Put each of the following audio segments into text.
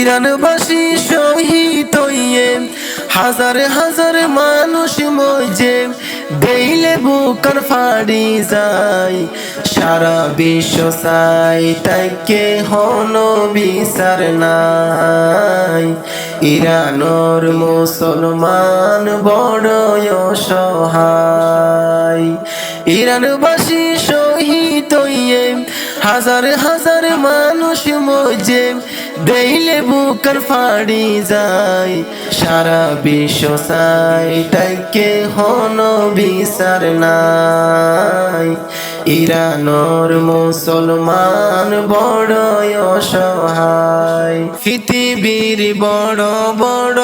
ইরানবাসী শহীদ হইয়ে হাজার হাজার মানুষ মজে দেইলে বুকার ফাড়ি যায় সারা বিশ্ব চাই তাইকে হন বিচার নাই ইরানোর মুসলমান বড় অসহায় ইরানবাসী শহীদ হইয়ে হাজার হাজার মানুষ মজে দেইলে বুকার ফাড়ি যায় সারা বিশ্ব চাই তাইকে হন বিচার নাই ইরানোর মুসলমান বড় অসহায় পৃথিবীর বড় বড়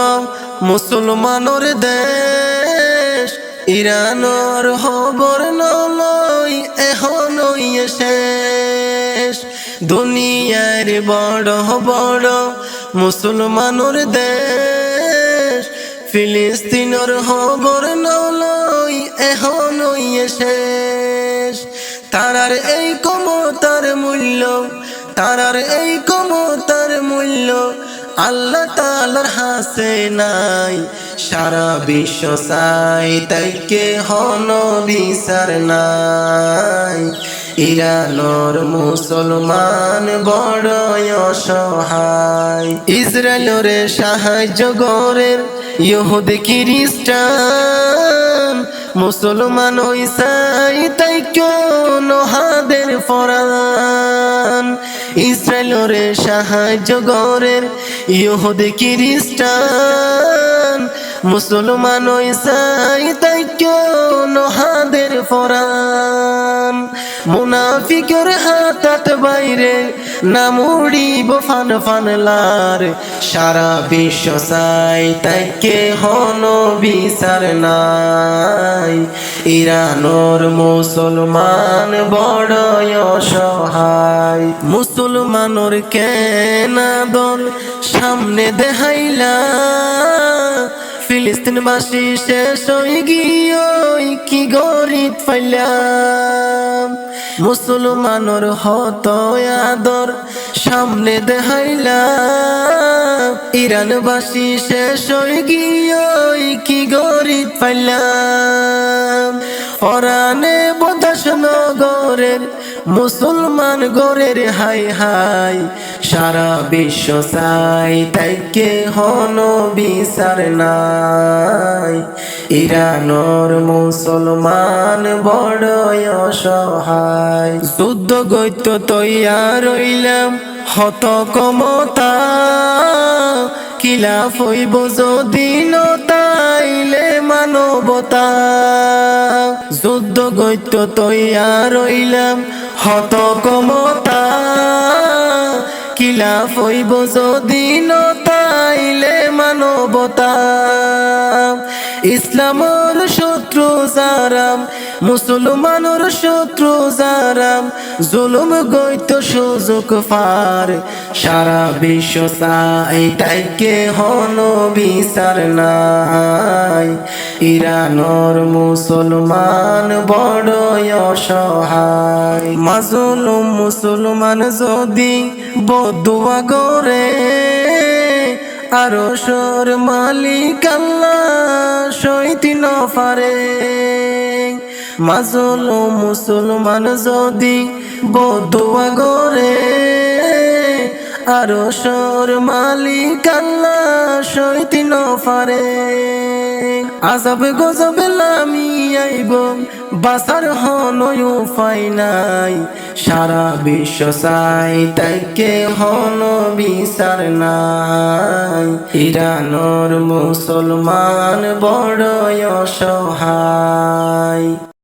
মুসলমানের দেশ ইরানোর খবর নলয় এখনই শেষ দুনিয়ার বড় বড় মুসলমানের দেশ ফিলিস্তিনের খবর নলয় এখনই শেষ তারার এই ক্ষমতার মূল্য তারার এই ক্ষমতার মূল্য আল্লাহ তাআলার হাতে নাই সারা বিশ্ব চাই তাইকে হন বিচার নাই ইরানোর মুসলমান বড় অসহায় ইসরায়েলের সাহায্য করেন ইহুদি খ্রিস্টান মুসলমান হইসাই তাই কোন হাদের ফরান ইসরায়েলের সাহায্য করেন ইহুদি খ্রিস্টান মুসলমান হইসাই তাই কোন হাদের ফরান মুনাফিকের হাত বাইরে না মুড়িব ফান ফানলার সারা বিশ্ব চাই তাইকে হন বিচার নাই ইরানোর মুসলমান বড় অসহায় মুসলমানের কেনা দল সামনে দেখাইলা ফিলিস্তিনবাসী শেষ হয়ে গিয়ে কি গরিব পাইলাম মুসলমানের হত আদর সামনে দেখাইলা ইরানবাসী শেষ হয়ে গিয়ে কি গরিব পাইলাম পরাণে বদাস নগরের মুসলমান গরের হাই হাই সারা বিশ্ব চাই তাইকে হন বিচার নাই ইরানোর মুসলমান বড় অসহায় যুদ্ধ গইত তৈয়ার রইলাম হত ক্ষমতা খিলাফ হইব যদি তাইলে মানবতা যুদ্ধ গইত তৈয়ার রইলাম হত ক্ষমতা খিলাফ হইব যদি তাইলে মানবতা ইসলামের শত্রু যারাম মুসলমানের শত্রু যারাম জুলুম গইত সুযোগ পার সারা বিশ্ব চাই তাইকে হন বিচার নাই ইরানোর মুসলমান বড় অসহায় মাজলুম মুসলমান যদি বদুয়া করে আরশের মালিক আল্লাহ সইতে না পারে মাজলুম মুসলমান যদি বদুয়া করে আরশের মালিক আল্লাহ সইতে না পারে আযাব গজব লামি আইব বাসার হন উপায় নাই সারা বিশ্ব চাই তাইকে হন বিচার নাই ইরানোর মুসলমান বড় অসহায়।